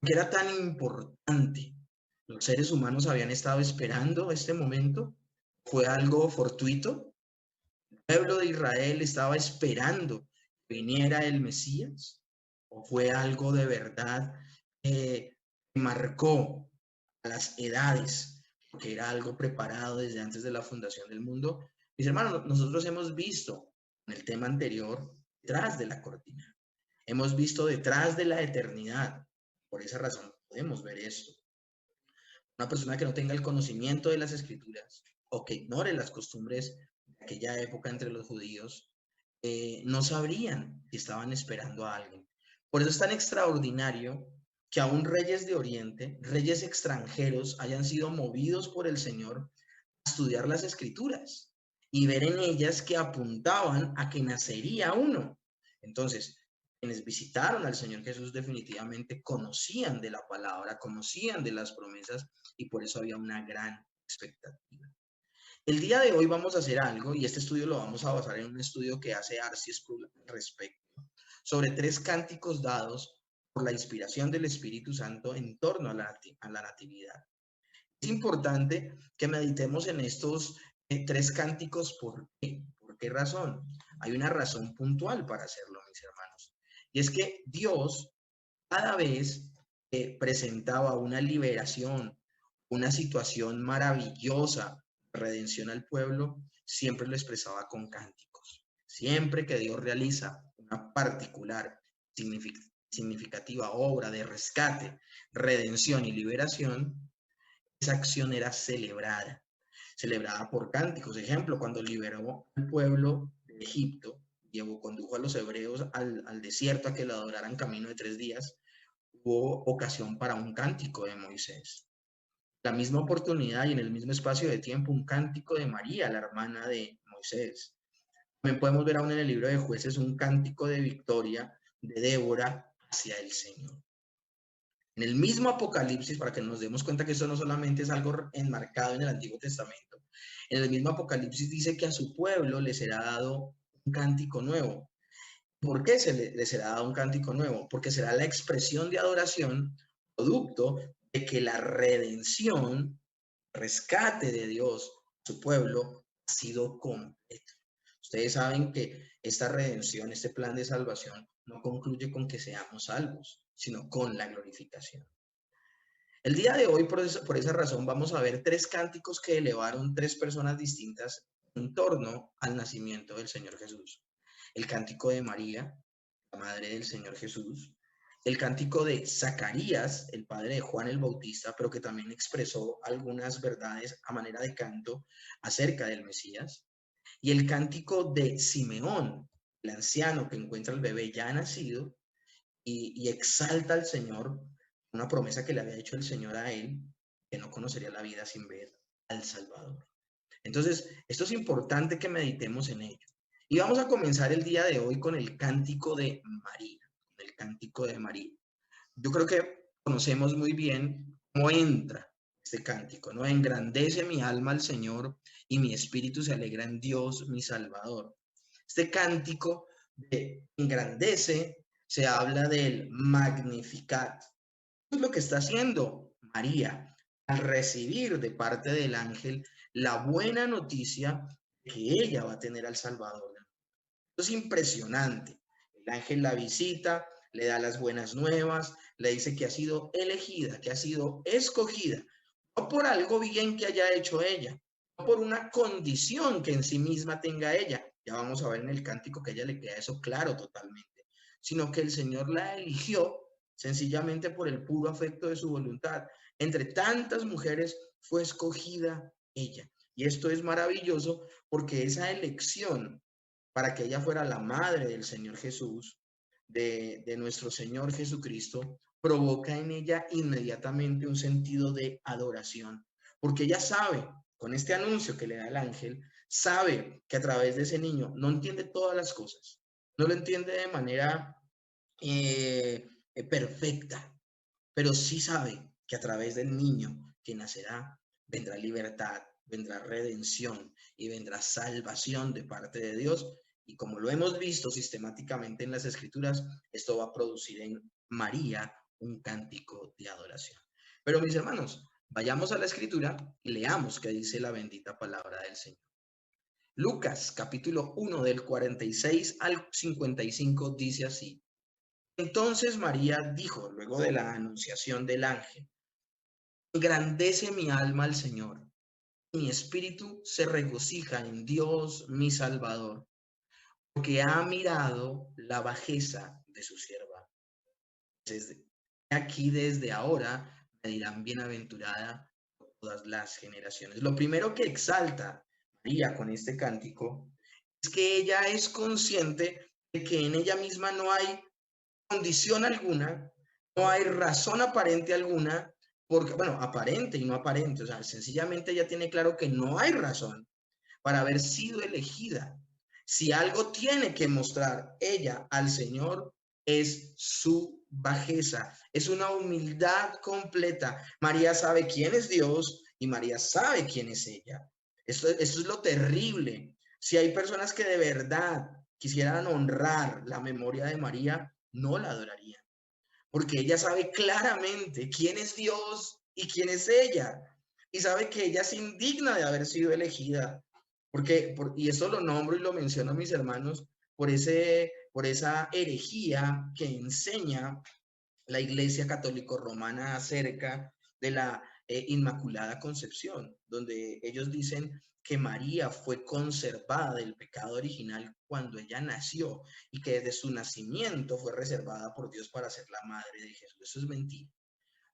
que era tan importante. Los seres humanos habían estado esperando este momento. ¿Fue algo fortuito? ¿El pueblo de Israel estaba esperando que viniera el Mesías? ¿O fue algo de verdad que marcó a las edades, que era algo preparado desde antes de la fundación del mundo? Mis hermanos, nosotros hemos visto en el tema anterior detrás de la cortina. Hemos visto detrás de la eternidad. Por esa razón podemos ver esto. Una persona que no tenga el conocimiento de las escrituras o que ignore las costumbres de aquella época entre los judíos, no sabrían si estaban esperando a alguien. Por eso es tan extraordinario que aún reyes de Oriente, reyes extranjeros, hayan sido movidos por el Señor a estudiar las escrituras y ver en ellas que apuntaban a que nacería uno. Entonces, quienes visitaron al Señor Jesús definitivamente conocían de la palabra, conocían de las promesas y por eso había una gran expectativa. El día de hoy vamos a hacer algo y este estudio lo vamos a basar en un estudio que hace R.C. Sproul al respecto, sobre 3 cánticos dados por la inspiración del Espíritu Santo en torno a la natividad. Es importante que meditemos en estos 3 cánticos. ¿Por qué? ¿Por qué razón? Hay una razón puntual para hacerlo, mis hermanos. Y es que Dios, cada vez que presentaba una liberación, una situación maravillosa de redención al pueblo, siempre lo expresaba con cánticos. Siempre que Dios realiza una particular, significativa obra de rescate, redención y liberación, esa acción era celebrada por cánticos. Ejemplo, cuando liberó al pueblo de Egipto, condujo a los hebreos al desierto a que lo adoraran camino de 3 días, hubo ocasión para un cántico de Moisés. La misma oportunidad y en el mismo espacio de tiempo, un cántico de María, la hermana de Moisés. También podemos ver aún en el libro de Jueces un cántico de victoria de Débora hacia el Señor. En el mismo Apocalipsis, para que nos demos cuenta que esto no solamente es algo enmarcado en el Antiguo Testamento, en el mismo Apocalipsis dice que a su pueblo le será dado un cántico nuevo. ¿Por qué le será dado un cántico nuevo? Porque será la expresión de adoración, producto de que la redención, rescate de Dios, su pueblo, ha sido completo. Ustedes saben que esta redención, este plan de salvación, no concluye con que seamos salvos, sino con la glorificación. El día de hoy, por esa razón, vamos a ver 3 cánticos que elevaron 3 personas distintas en torno al nacimiento del Señor Jesús. El cántico de María, la madre del Señor Jesús, el cántico de Zacarías, el padre de Juan el Bautista, pero que también expresó algunas verdades a manera de canto acerca del Mesías, y el cántico de Simeón, el anciano que encuentra al bebé ya nacido y exalta al Señor, una promesa que le había hecho el Señor a él, que no conocería la vida sin ver al Salvador. Entonces, esto es importante que meditemos en ello. Y vamos a comenzar el día de hoy con el cántico de María, con el cántico de María. Yo creo que conocemos muy bien cómo entra este cántico, ¿no? Engrandece mi alma al Señor y mi espíritu se alegra en Dios, mi Salvador. Este cántico de engrandece se habla del Magnificat. Es lo que está haciendo María al recibir de parte del ángel la buena noticia de que ella va a tener al Salvador. Esto es impresionante. El ángel la visita, le da las buenas nuevas, le dice que ha sido elegida, que ha sido escogida, no por algo bien que haya hecho ella, no por una condición que en sí misma tenga ella. Ya vamos a ver en el cántico que a ella le queda eso claro totalmente, sino que el Señor la eligió sencillamente por el puro afecto de su voluntad. Entre tantas mujeres fue escogida ella. Y esto es maravilloso porque esa elección para que ella fuera la madre del Señor Jesús, de nuestro Señor Jesucristo, provoca en ella inmediatamente un sentido de adoración, porque ella sabe, con este anuncio que le da el ángel, sabe que a través de ese niño no entiende todas las cosas, no lo entiende de manera perfecta, pero sí sabe que a través del niño que nacerá vendrá libertad, vendrá redención y vendrá salvación de parte de Dios. Y como lo hemos visto sistemáticamente en las Escrituras, esto va a producir en María un cántico de adoración. Pero mis hermanos, vayamos a la escritura y leamos qué dice la bendita palabra del Señor. Lucas capítulo 1 del 46 al 55 dice así. Entonces María dijo, luego de la anunciación del ángel, engrandece mi alma al Señor, mi espíritu se regocija en Dios mi Salvador, porque ha mirado la bajeza de su sierva. Desde aquí, desde ahora, me dirán bienaventurada todas las generaciones. Lo primero que exalta María con este cántico es que ella es consciente de que en ella misma no hay condición alguna, no hay razón aparente alguna, porque, bueno, aparente y no aparente, o sea, sencillamente ella tiene claro que no hay razón para haber sido elegida. Si algo tiene que mostrar ella al Señor, es su bajeza, es una humildad completa. María sabe quién es Dios y María sabe quién es ella. Eso es lo terrible. Si hay personas que de verdad quisieran honrar la memoria de María, no la adorarían, porque ella sabe claramente quién es Dios y quién es ella, y sabe que ella es indigna de haber sido elegida, y eso lo nombro y lo menciono a mis hermanos, por esa herejía que enseña la Iglesia Católico Romana acerca de la Inmaculada Concepción, donde ellos dicen que María fue conservada del pecado original cuando ella nació y que desde su nacimiento fue reservada por Dios para ser la madre de Jesús. Eso es mentira.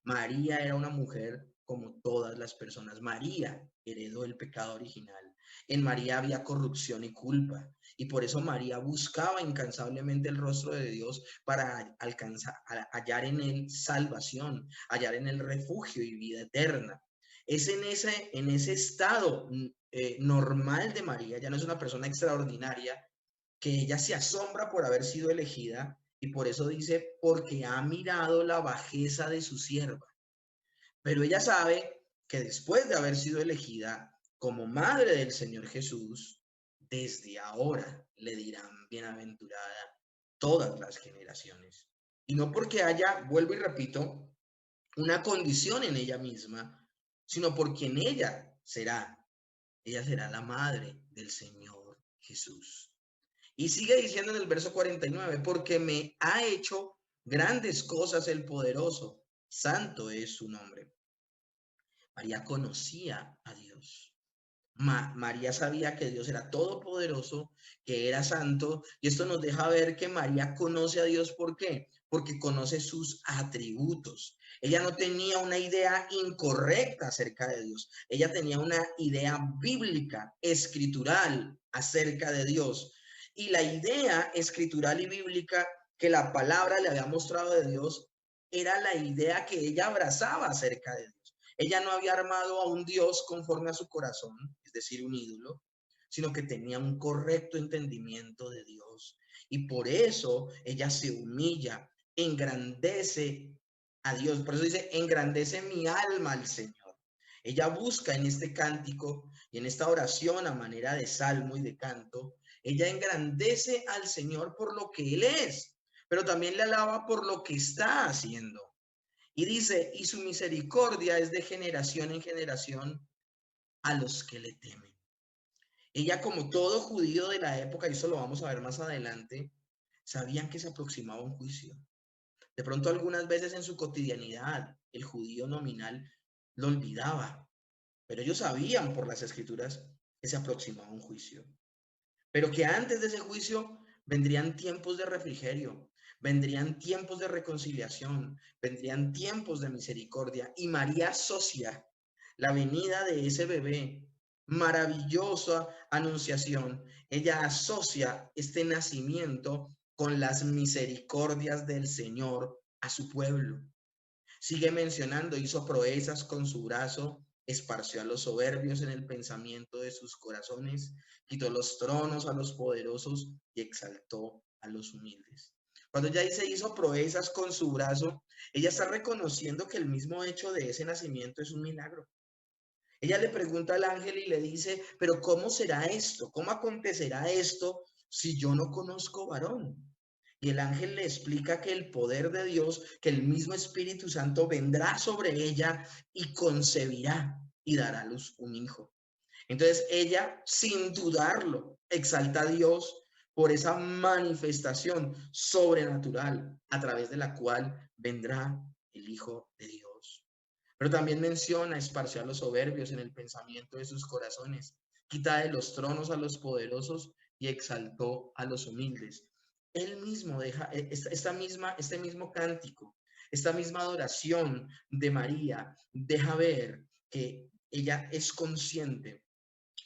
María era una mujer como todas las personas. María heredó el pecado original. En María había corrupción y culpa. Y por eso María buscaba incansablemente el rostro de Dios para hallar en él salvación, hallar en él refugio y vida eterna. Es en ese estado normal de María, ya no es una persona extraordinaria, que ella se asombra por haber sido elegida y por eso dice, porque ha mirado la bajeza de su sierva. Pero ella sabe que después de haber sido elegida como madre del Señor Jesús, desde ahora le dirán bienaventurada todas las generaciones. Y no porque haya, vuelvo y repito, una condición en ella misma, sino porque en ella será la madre del Señor Jesús. Y sigue diciendo en el verso 49, porque me ha hecho grandes cosas el poderoso, santo es su nombre. María conocía a Dios. María sabía que Dios era todopoderoso, que era santo, y esto nos deja ver que María conoce a Dios. ¿Por qué? Porque conoce sus atributos. Ella no tenía una idea incorrecta acerca de Dios. Ella tenía una idea bíblica, escritural acerca de Dios. Y la idea escritural y bíblica que la palabra le había mostrado de Dios era la idea que ella abrazaba acerca de Dios. Ella no había armado a un Dios conforme a su corazón, es decir, un ídolo, sino que tenía un correcto entendimiento de Dios. Y por eso ella se humilla, engrandece a Dios. Por eso dice, engrandece mi alma al Señor. Ella busca en este cántico y en esta oración a manera de salmo y de canto, ella engrandece al Señor por lo que Él es, pero también le alaba por lo que está haciendo. Y dice, y su misericordia es de generación en generación a los que le temen. Ella, como todo judío de la época, y eso lo vamos a ver más adelante, sabían que se aproximaba un juicio. De pronto algunas veces en su cotidianidad, el judío nominal lo olvidaba, pero ellos sabían por las escrituras que se aproximaba un juicio. Pero que antes de ese juicio vendrían tiempos de refrigerio, vendrían tiempos de reconciliación, vendrían tiempos de misericordia. Y María asocia la venida de ese bebé, maravillosa anunciación. Ella asocia este nacimiento con las misericordias del Señor a su pueblo. Sigue mencionando, hizo proezas con su brazo, esparció a los soberbios en el pensamiento de sus corazones, quitó los tronos a los poderosos y exaltó a los humildes. Cuando ella dice hizo proezas con su brazo, ella está reconociendo que el mismo hecho de ese nacimiento es un milagro. Ella le pregunta al ángel y le dice, pero ¿cómo será esto? ¿Cómo acontecerá esto si yo no conozco varón? Y el ángel le explica que el poder de Dios, que el mismo Espíritu Santo vendrá sobre ella y concebirá y dará a luz un hijo. Entonces ella, sin dudarlo, exalta a Dios por esa manifestación sobrenatural a través de la cual vendrá el Hijo de Dios. Pero también menciona: esparció a los soberbios en el pensamiento de sus corazones, quita de los tronos a los poderosos y exaltó a los humildes. Él mismo deja este mismo cántico, esta misma adoración de María, deja ver que ella es consciente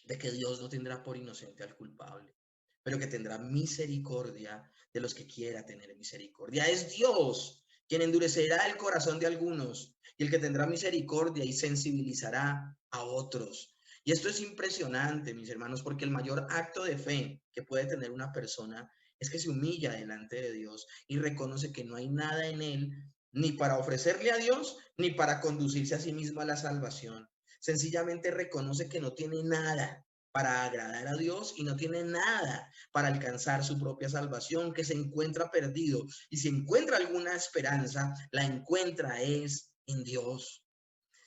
de que Dios no tendrá por inocente al culpable, pero que tendrá misericordia de los que quiera tener misericordia. Es Dios quien endurecerá el corazón de algunos y el que tendrá misericordia y sensibilizará a otros. Y esto es impresionante, mis hermanos, porque el mayor acto de fe que puede tener una persona es que se humilla delante de Dios y reconoce que no hay nada en él ni para ofrecerle a Dios, ni para conducirse a sí mismo a la salvación. Sencillamente reconoce que no tiene nada para agradar a Dios y no tiene nada para alcanzar su propia salvación, que se encuentra perdido. Y si encuentra alguna esperanza, la encuentra es en Dios.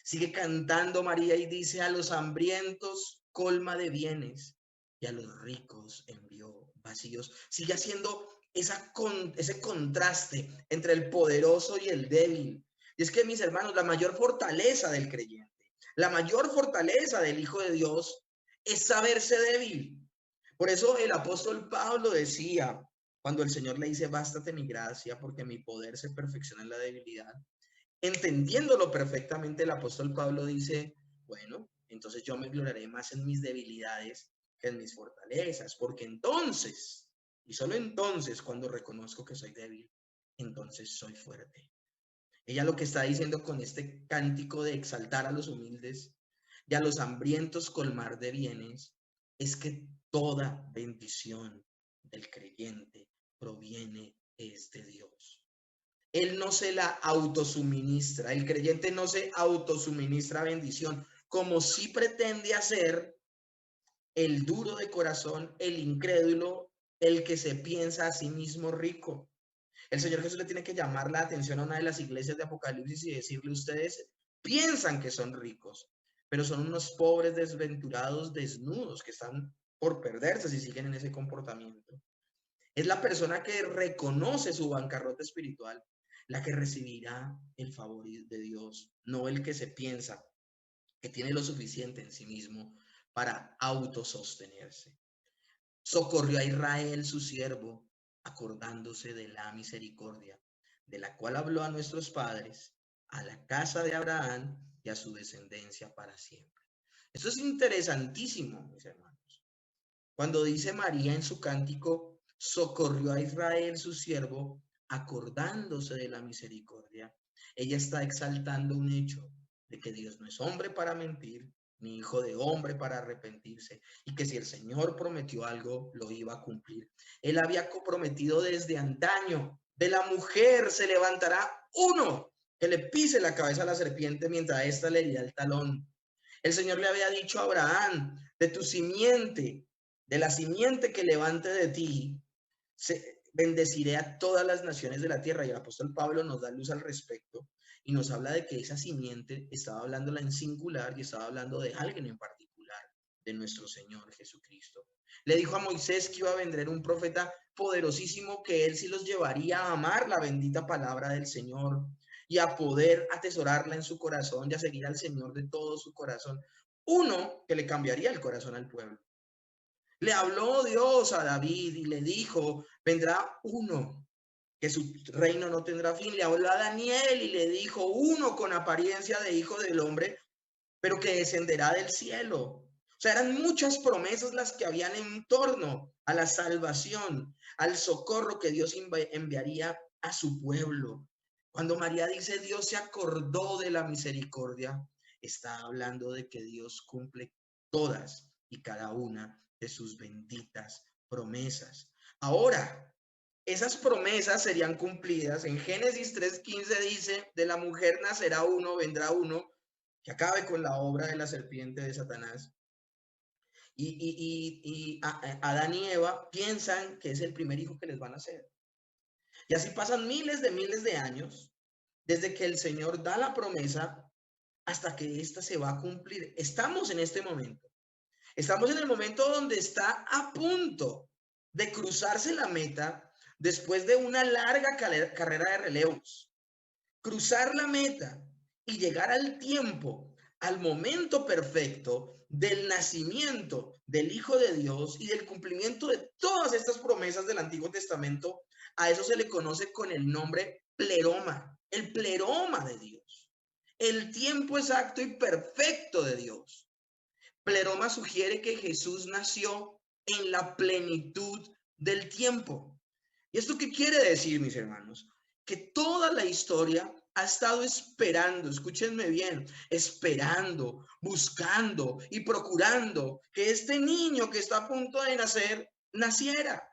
Sigue cantando María y dice: a los hambrientos colma de bienes y a los ricos envió vacíos. Sigue haciendo ese contraste entre el poderoso y el débil. Y es que, mis hermanos, la mayor fortaleza del creyente, la mayor fortaleza del Hijo de Dios es saberse débil. Por eso el apóstol Pablo decía, cuando el Señor le dice: bástate mi gracia, porque mi poder se perfecciona en la debilidad. Entendiéndolo perfectamente, el apóstol Pablo dice: bueno, entonces yo me gloriaré más en mis debilidades que en mis fortalezas, porque entonces, y solo entonces, cuando reconozco que soy débil, entonces soy fuerte. Ella lo que está diciendo con este cántico de exaltar a los humildes y a los hambrientos colmar de bienes es que toda bendición del creyente proviene de Dios. Él no se la autosuministra, el creyente no se autosuministra bendición, como si pretende hacer el duro de corazón, el incrédulo, el que se piensa a sí mismo rico. El Señor Jesús le tiene que llamar la atención a una de las iglesias de Apocalipsis y decirle: ustedes piensan que son ricos, pero son unos pobres desventurados desnudos que están por perderse si siguen en ese comportamiento. Es la persona que reconoce su bancarrota espiritual la que recibirá el favor de Dios, no el que se piensa que tiene lo suficiente en sí mismo para autosostenerse. Socorrió a Israel, su siervo, acordándose de la misericordia, de la cual habló a nuestros padres, a la casa de Abraham y a su descendencia para siempre. Esto es interesantísimo, mis hermanos. Cuando dice María en su cántico: socorrió a Israel, su siervo, acordándose de la misericordia, ella está exaltando un hecho de que Dios no es hombre para mentir, ni hijo de hombre para arrepentirse, y que si el Señor prometió algo, lo iba a cumplir. Él había prometido desde antaño: de la mujer se levantará uno que le pise la cabeza a la serpiente mientras ésta le herirá el talón. El Señor le había dicho a Abraham: de tu simiente, de la simiente que levante de ti, bendeciré a todas las naciones de la tierra. Y el apóstol Pablo nos da luz al respecto y nos habla de que esa simiente estaba hablándola en singular y estaba hablando de alguien en particular, de nuestro Señor Jesucristo. Le dijo a Moisés que iba a vendré un profeta poderosísimo, que él sí los llevaría a amar la bendita palabra del Señor y a poder atesorarla en su corazón y a seguir al Señor de todo su corazón. Uno que le cambiaría el corazón al pueblo. Le habló Dios a David y le dijo: vendrá uno que su reino no tendrá fin. Le habló a Daniel y le dijo: uno con apariencia de hijo del hombre, pero que descenderá del cielo. O sea, eran muchas promesas las que habían en torno a la salvación, al socorro que Dios enviaría a su pueblo. Cuando María dice: Dios se acordó de la misericordia, está hablando de que Dios cumple todas y cada una de sus benditas promesas. Ahora, esas promesas serían cumplidas. En Génesis 3:15 dice: de la mujer nacerá uno, vendrá uno que acabe con la obra de la serpiente de Satanás. Y Adán y Eva piensan que es el primer hijo que les van a hacer. Y así pasan miles de años desde que el Señor da la promesa hasta que ésta se va a cumplir. Estamos en este momento. Estamos en el momento donde está a punto de cruzarse la meta después de una larga carrera de relevos. Cruzar la meta y llegar al tiempo, al momento perfecto del nacimiento del Hijo de Dios y del cumplimiento de todas estas promesas del Antiguo Testamento. A eso se le conoce con el nombre pleroma, el pleroma de Dios, el tiempo exacto y perfecto de Dios. Pleroma sugiere que Jesús nació en la plenitud del tiempo. ¿Y esto qué quiere decir, mis hermanos? Que toda la historia ha estado esperando, escúchenme bien, esperando, buscando y procurando que este niño que está a punto de nacer, naciera.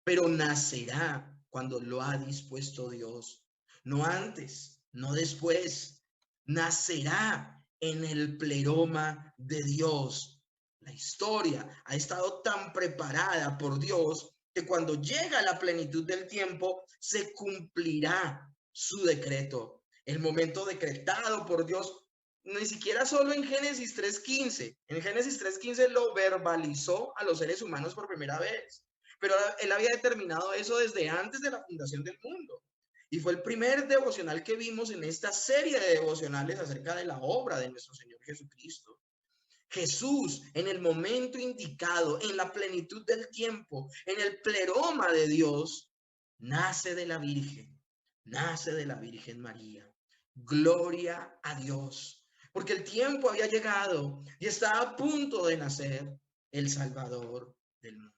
Pero nacerá cuando lo ha dispuesto Dios, no antes, no después. Nacerá en el pleroma de Dios. La historia ha estado tan preparada por Dios que cuando llega la plenitud del tiempo, se cumplirá su decreto. El momento decretado por Dios, ni siquiera solo en Génesis 3:15. En Génesis 3:15 lo verbalizó a los seres humanos por primera vez. Pero él había determinado eso desde antes de la fundación del mundo. Y fue el primer devocional que vimos en esta serie de devocionales acerca de la obra de nuestro Señor Jesucristo. Jesús, en el momento indicado, en la plenitud del tiempo, en el pleroma de Dios, nace de la Virgen María. Gloria a Dios, porque el tiempo había llegado y estaba a punto de nacer el Salvador del mundo.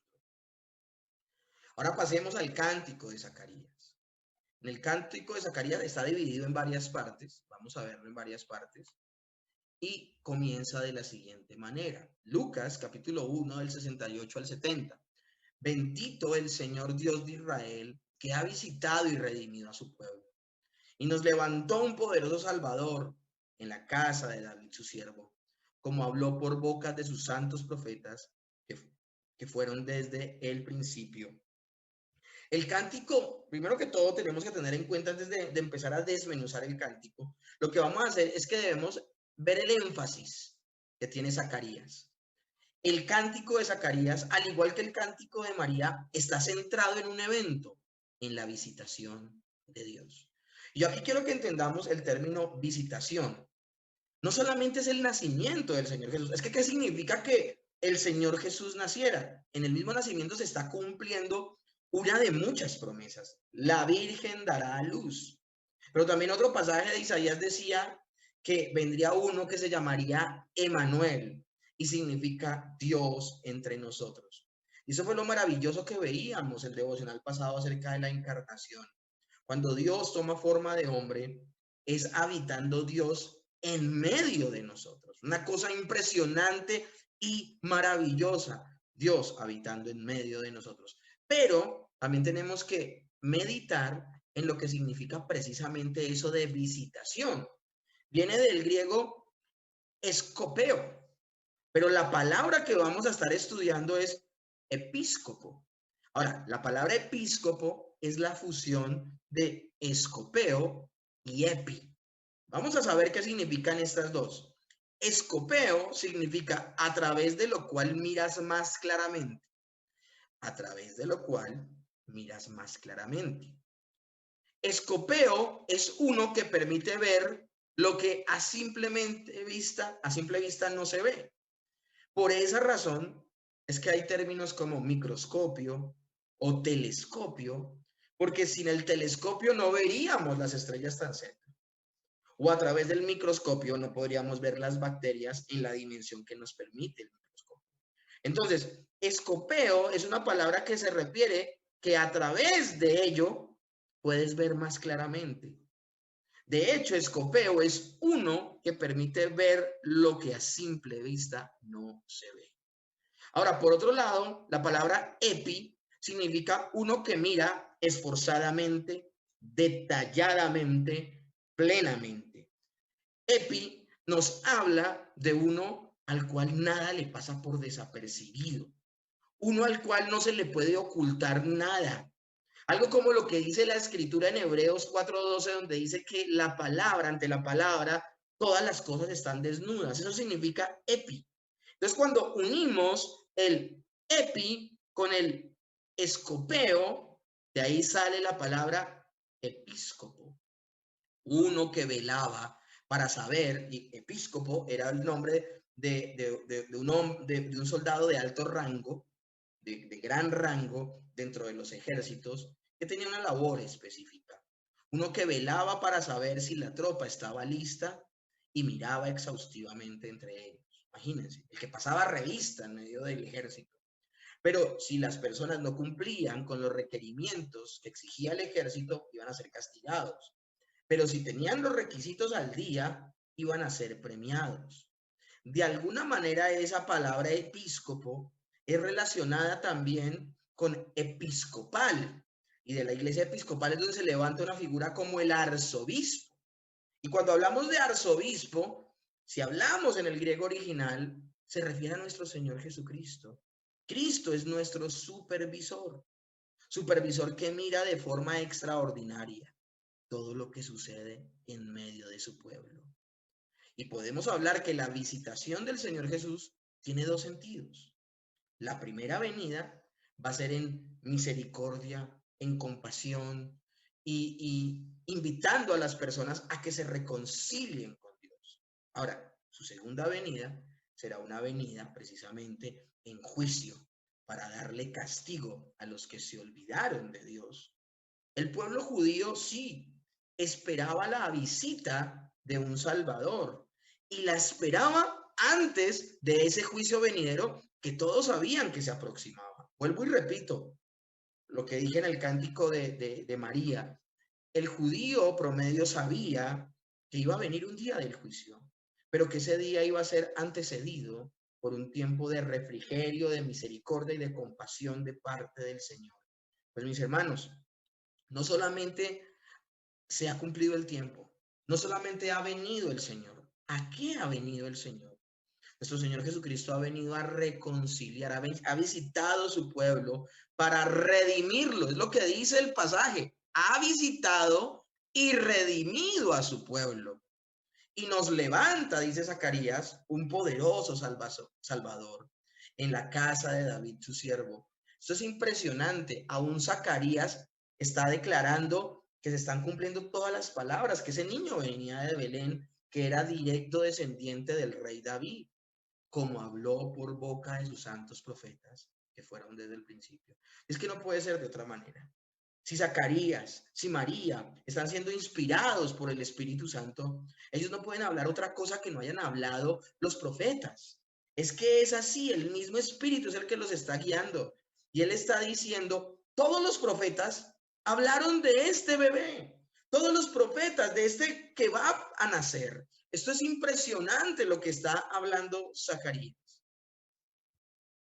Ahora pasemos al cántico de Zacarías. En el cántico de Zacarías está dividido en varias partes, vamos a verlo en varias partes, y comienza de la siguiente manera. Lucas capítulo 1 del 68 al 70. Bendito el Señor Dios de Israel, que ha visitado y redimido a su pueblo, y nos levantó un poderoso Salvador en la casa de David su siervo, como habló por boca de sus santos profetas, que fueron desde el principio. El cántico, primero que todo, tenemos que tener en cuenta antes de empezar a desmenuzar el cántico, lo que vamos a hacer es que debemos ver el énfasis que tiene Zacarías. El cántico de Zacarías, al igual que el cántico de María, está centrado en un evento, en la visitación de Dios. Yo aquí quiero que entendamos el término visitación. No solamente es el nacimiento del Señor Jesús, es que ¿qué significa que el Señor Jesús naciera? En el mismo nacimiento se está cumpliendo una de muchas promesas. La Virgen dará a luz. Pero también otro pasaje de Isaías decía que vendría uno que se llamaría Emanuel y significa Dios entre nosotros. Y eso fue lo maravilloso que veíamos el devocional pasado acerca de la encarnación. Cuando Dios toma forma de hombre, es habitando Dios en medio de nosotros. Una cosa impresionante y maravillosa. Dios habitando en medio de nosotros. Pero también tenemos que meditar en lo que significa precisamente eso de visitación. Viene del griego escopeo, pero la palabra que vamos a estar estudiando es episcopo. Ahora, la palabra episcopo es la fusión de escopeo y epi. Vamos a saber qué significan estas dos. Escopeo significa a través de lo cual miras más claramente. A través de lo cual miras más claramente. Escopeo es uno que permite ver lo que a simple vista no se ve. Por esa razón es que hay términos como microscopio o telescopio, porque sin el telescopio no veríamos las estrellas tan cerca. O a través del microscopio no podríamos ver las bacterias en la dimensión que nos permite el microscopio. Entonces, escopeo es una palabra que se refiere que a través de ello puedes ver más claramente. De hecho, escopeo es uno que permite ver lo que a simple vista no se ve. Ahora, por otro lado, la palabra epi significa uno que mira esforzadamente, detalladamente, plenamente. Epi nos habla de uno al cual nada le pasa por desapercibido, uno al cual no se le puede ocultar nada, Algo como lo que dice la escritura en Hebreos 4:12, donde dice que la palabra, ante la palabra, todas las cosas están desnudas. Eso significa epi. Entonces, cuando unimos el epi con el escopeo, de ahí sale la palabra episcopo, uno que velaba para saber, y episcopo era el nombre de un soldado de alto rango, de gran rango dentro de los ejércitos, que tenía una labor específica. Uno que velaba para saber si la tropa estaba lista y miraba exhaustivamente entre ellos. Imagínense, el que pasaba revista en medio del ejército. Pero si las personas no cumplían con los requerimientos que exigía el ejército, iban a ser castigados. Pero si tenían los requisitos al día, iban a ser premiados. De alguna manera, esa palabra episcopo es relacionada también con episcopal. Y de la iglesia episcopal es donde se levanta una figura como el arzobispo. Y cuando hablamos de arzobispo, si hablamos en el griego original, se refiere a nuestro Señor Jesucristo. Cristo es nuestro supervisor, supervisor que mira de forma extraordinaria todo lo que sucede en medio de su pueblo. Y podemos hablar que la visitación del Señor Jesús tiene dos sentidos. La primera venida va a ser en misericordia, en compasión y invitando a las personas a que se reconcilien con Dios. Ahora, su segunda venida será una venida precisamente en juicio para darle castigo a los que se olvidaron de Dios. El pueblo judío sí esperaba la visita de un Salvador y la esperaba antes de ese juicio venidero que todos sabían que se aproximaba. Vuelvo y repito lo que dije en el cántico de María. El judío promedio sabía que iba a venir un día del juicio, pero que ese día iba a ser antecedido por un tiempo de refrigerio, de misericordia y de compasión de parte del Señor. Pues mis hermanos, no solamente se ha cumplido el tiempo, no solamente ha venido el Señor. ¿A qué ha venido el Señor? Nuestro Señor Jesucristo ha venido a reconciliar, ha visitado su pueblo para redimirlo. Es lo que dice el pasaje. Ha visitado y redimido a su pueblo. Y nos levanta, dice Zacarías, un poderoso salvador en la casa de David, su siervo. Esto es impresionante. Aún Zacarías está declarando que se están cumpliendo todas las palabras, que ese niño venía de Belén, que era directo descendiente del rey David, como habló por boca de sus santos profetas, que fueron desde el principio. Es que no puede ser de otra manera. Si Zacarías, si María están siendo inspirados por el Espíritu Santo, ellos no pueden hablar otra cosa que no hayan hablado los profetas. Es que es así, el mismo Espíritu es el que los está guiando. Y él está diciendo, todos los profetas hablaron de este bebé, todos los profetas de este que va a nacer. Esto es impresionante lo que está hablando Zacarías.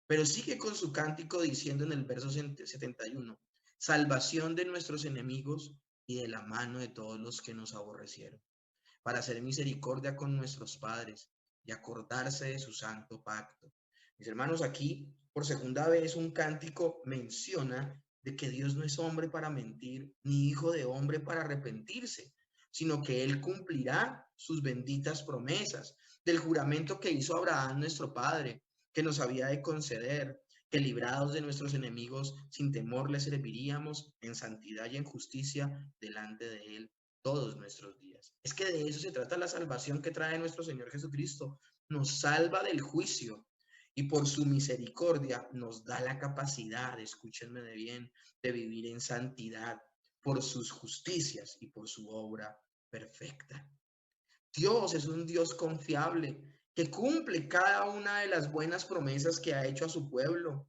Pero sigue con su cántico diciendo en el verso 71, salvación de nuestros enemigos y de la mano de todos los que nos aborrecieron, para hacer misericordia con nuestros padres y acordarse de su santo pacto. Mis hermanos, aquí por segunda vez un cántico menciona de que Dios no es hombre para mentir, ni hijo de hombre para arrepentirse, sino que Él cumplirá sus benditas promesas del juramento que hizo Abraham nuestro padre, que nos había de conceder, que librados de nuestros enemigos, sin temor le serviríamos en santidad y en justicia delante de Él todos nuestros días. Es que de eso se trata la salvación que trae nuestro Señor Jesucristo. Nos salva del juicio y por su misericordia nos da la capacidad, escúchenme de bien, de vivir en santidad por sus justicias y por su obra perfecta. Dios es un Dios confiable que cumple cada una de las buenas promesas que ha hecho a su pueblo.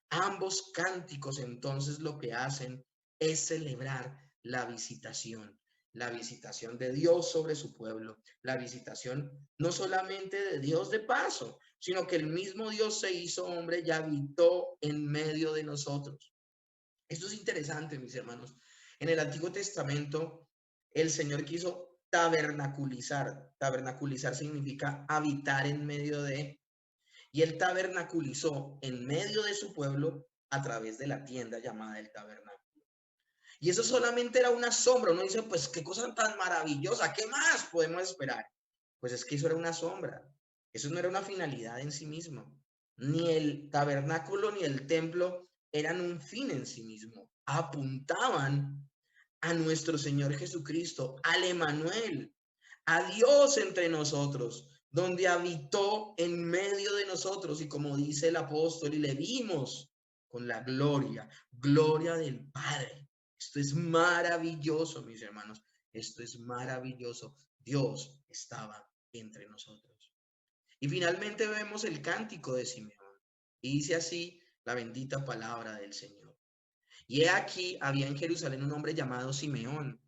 Ambos cánticos entonces lo que hacen es celebrar la visitación de Dios sobre su pueblo, la visitación no solamente de Dios de paso, sino que el mismo Dios se hizo hombre y habitó en medio de nosotros. Esto es interesante, mis hermanos. En el Antiguo Testamento, el Señor quiso tabernaculizar. Tabernaculizar significa habitar en medio de, y él tabernaculizó en medio de su pueblo a través de la tienda llamada el tabernáculo. Y eso solamente era una sombra. Uno dice, pues qué cosa tan maravillosa, ¿qué más podemos esperar? Pues es que eso era una sombra. Eso no era una finalidad en sí mismo. Ni el tabernáculo ni el templo eran un fin en sí mismo. Apuntaban a nuestro Señor Jesucristo, al Emanuel, a Dios entre nosotros, donde habitó en medio de nosotros. Y como dice el apóstol, y le vimos con la gloria, gloria del Padre. Esto es maravilloso, mis hermanos. Esto es maravilloso. Dios estaba entre nosotros. Y finalmente vemos el cántico de Simeón. Y dice así la bendita palabra del Señor. Y he aquí, había en Jerusalén un hombre llamado Simeón.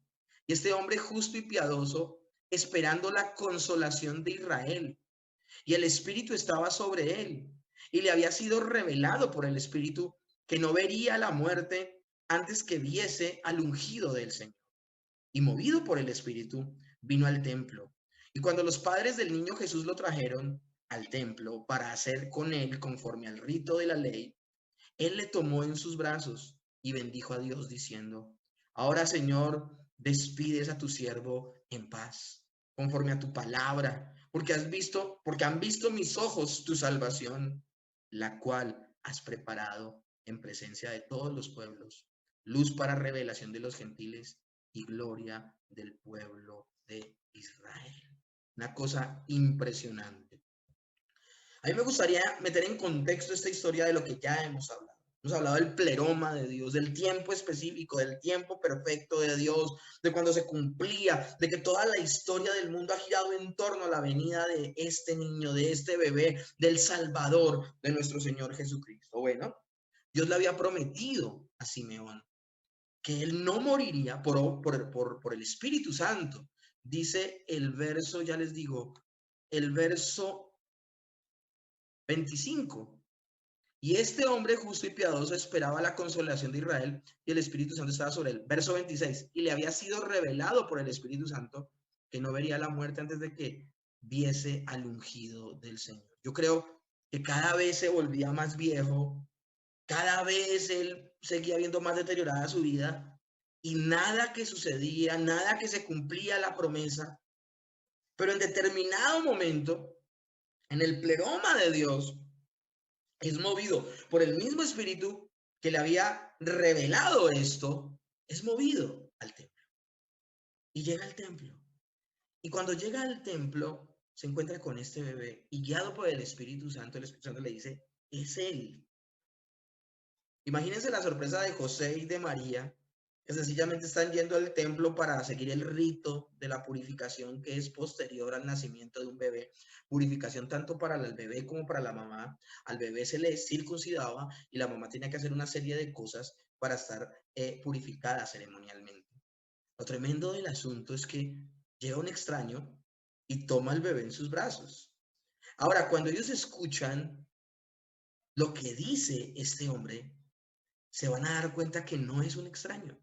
Y este hombre justo y piadoso, esperando la consolación de Israel. Y el Espíritu estaba sobre él. Y le había sido revelado por el Espíritu que no vería la muerte antes que viese al ungido del Señor. Y movido por el Espíritu, vino al templo. Y cuando los padres del niño Jesús lo trajeron al templo para hacer con él conforme al rito de la ley, él le tomó en sus brazos y bendijo a Dios diciendo, ahora Señor, despides a tu siervo en paz, conforme a tu palabra, porque han visto mis ojos tu salvación, la cual has preparado en presencia de todos los pueblos, luz para revelación de los gentiles y gloria del pueblo de Israel. Una cosa impresionante. A mí me gustaría meter en contexto esta historia de lo que ya hemos hablado. Hemos hablado del pleroma de Dios, del tiempo específico, del tiempo perfecto de Dios, de cuando se cumplía, de que toda la historia del mundo ha girado en torno a la venida de este niño, de este bebé, del Salvador, de nuestro Señor Jesucristo. Bueno, Dios le había prometido a Simeón que él no moriría por el Espíritu Santo. Dice el verso, ya les digo, el verso 25. Y este hombre justo y piadoso esperaba la consolación de Israel y el Espíritu Santo estaba sobre él. Verso 26. Y le había sido revelado por el Espíritu Santo que no vería la muerte antes de que viese al ungido del Señor. Yo creo que cada vez se volvía más viejo, cada vez él seguía viendo más deteriorada su vida y nada que sucedía, nada que se cumplía la promesa. Pero en determinado momento, en el pleroma de Dios, es movido por el mismo Espíritu que le había revelado esto, es movido al templo. Y llega al templo. Y cuando llega al templo, se encuentra con este bebé y guiado por el Espíritu Santo le dice, es él. Imagínense la sorpresa de José y de María, que sencillamente están yendo al templo para seguir el rito de la purificación que es posterior al nacimiento de un bebé. Purificación tanto para el bebé como para la mamá. Al bebé se le circuncidaba y la mamá tenía que hacer una serie de cosas para estar purificada ceremonialmente. Lo tremendo del asunto es que llega un extraño y toma al bebé en sus brazos. Ahora, cuando ellos escuchan lo que dice este hombre, se van a dar cuenta que no es un extraño,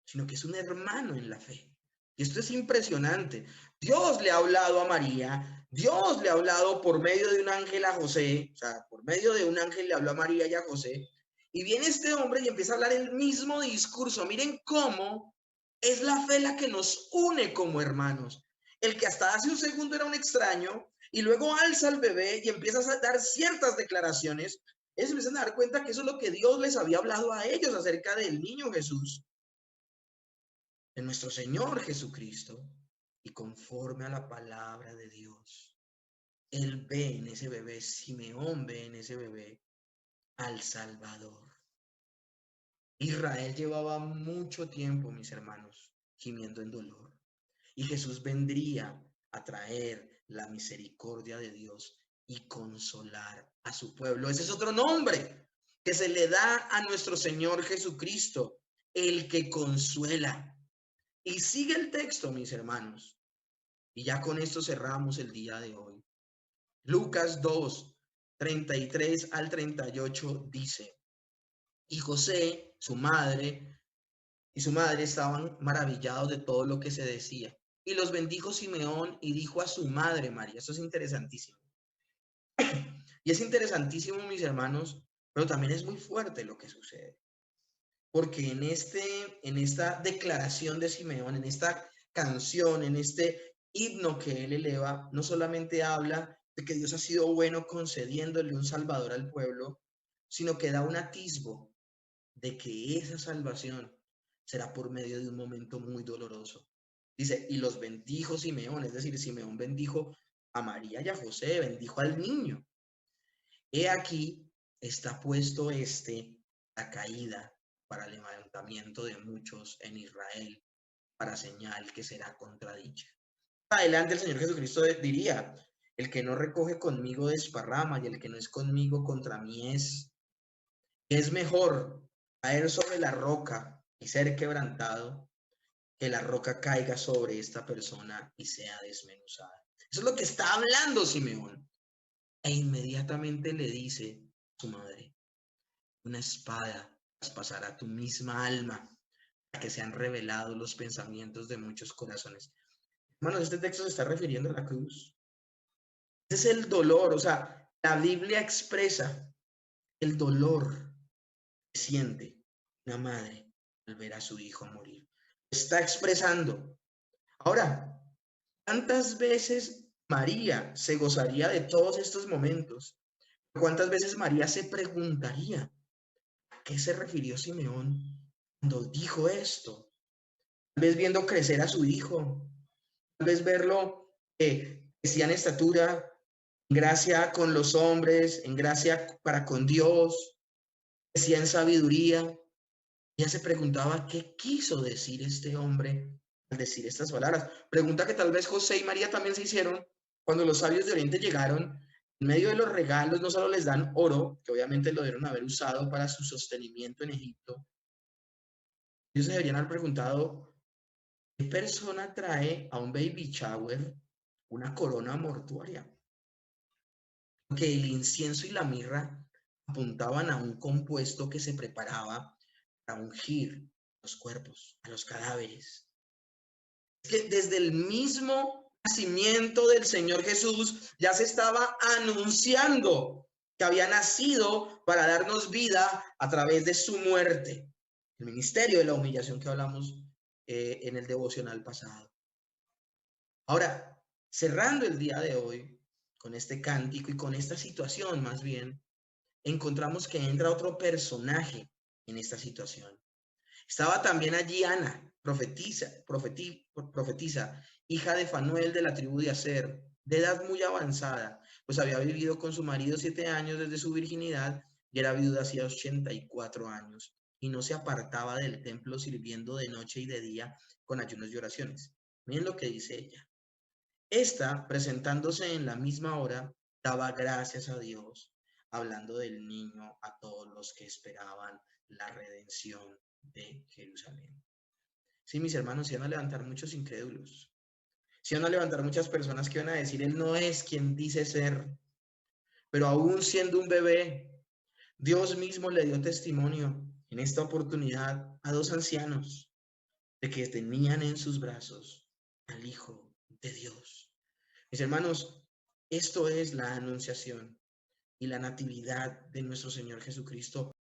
sino que es un hermano en la fe. Y esto es impresionante. Dios le ha hablado a María, Dios le ha hablado por medio de un ángel a José, o sea, por medio de un ángel le habló a María y a José, y viene este hombre y empieza a hablar el mismo discurso. Miren cómo es la fe la que nos une como hermanos. El que hasta hace un segundo era un extraño y luego alza al bebé y empieza a dar ciertas declaraciones, ellos empiezan a dar cuenta que eso es lo que Dios les había hablado a ellos acerca del niño Jesús, de nuestro Señor Jesucristo. Y conforme a la palabra de Dios, Él ve en ese bebé, Simeón ve en ese bebé al Salvador. Israel llevaba mucho tiempo, mis hermanos, gimiendo en dolor. Y Jesús vendría a traer la misericordia de Dios y consolar a su pueblo. Ese es otro nombre que se le da a nuestro Señor Jesucristo, el que consuela. Y sigue el texto, mis hermanos. Y ya con esto cerramos el día de hoy. Lucas 2, 33 al 38 dice, y José, su madre, y su madre estaban maravillados de todo lo que se decía. Y los bendijo Simeón y dijo a su madre María. Esto es interesantísimo. Y es interesantísimo, mis hermanos, pero también es muy fuerte lo que sucede. porque en esta declaración de Simeón, en esta canción, en este himno que él eleva, no solamente habla de que Dios ha sido bueno concediéndole un salvador al pueblo, sino que da un atisbo de que esa salvación será por medio de un momento muy doloroso. Dice, y los bendijo Simeón, es decir, Simeón bendijo a María y a José, bendijo al niño. He aquí está puesto la caída para el levantamiento de muchos en Israel, para señal que será contradicha. Adelante el Señor Jesucristo diría, el que no recoge conmigo desparrama, y el que no es conmigo contra mí es. Es mejor caer sobre la roca y ser quebrantado, que la roca caiga sobre esta persona y sea desmenuzada. Eso es lo que está hablando Simeón. E inmediatamente le dice a su madre, una espada traspasará tu misma alma, para que sean revelados los pensamientos de muchos corazones. Hermanos, este texto se está refiriendo a la cruz. Ese es el dolor, o sea, la Biblia expresa el dolor que siente una madre al ver a su hijo morir. Está expresando. Ahora, ¿cuántas veces María se gozaría de todos estos momentos? ¿Cuántas veces María se preguntaría a qué se refirió Simeón cuando dijo esto? Tal vez viendo crecer a su hijo, tal vez verlo crecía en estatura, en gracia con los hombres, en gracia para con Dios, crecía en sabiduría. Ella se preguntaba qué quiso decir este hombre al decir estas palabras. Pregunta que tal vez José y María también se hicieron cuando los sabios de Oriente llegaron. En medio de los regalos no solo les dan oro, que obviamente lo debieron haber usado para su sostenimiento en Egipto. Ellos se deberían haber preguntado, ¿qué persona trae a un baby shower una corona mortuaria? Porque el incienso y la mirra apuntaban a un compuesto que se preparaba para ungir los cuerpos, a los cadáveres. Es que desde el mismo nacimiento del Señor Jesús ya se estaba anunciando que había nacido para darnos vida a través de su muerte. El ministerio de la humillación que hablamos en el devocional pasado. Ahora, cerrando el día de hoy con este cántico y con esta situación más bien, encontramos que entra otro personaje en esta situación. Estaba también allí Ana, profetisa, hija de Fanuel de la tribu de Aser, de edad muy avanzada, pues había vivido con su marido 7 años desde su virginidad y era viuda hacía 84 años, y no se apartaba del templo sirviendo de noche y de día con ayunos y oraciones. Miren lo que dice ella. Esta, presentándose en la misma hora, daba gracias a Dios, hablando del niño a todos los que esperaban la redención de Jerusalén. Sí, mis hermanos, se van a levantar muchos incrédulos. Se van a levantar muchas personas que van a decir, él no es quien dice ser. Pero aún siendo un bebé, Dios mismo le dio testimonio en esta oportunidad a 2 ancianos de que tenían en sus brazos al Hijo de Dios. Mis hermanos, esto es la anunciación y la natividad de nuestro Señor Jesucristo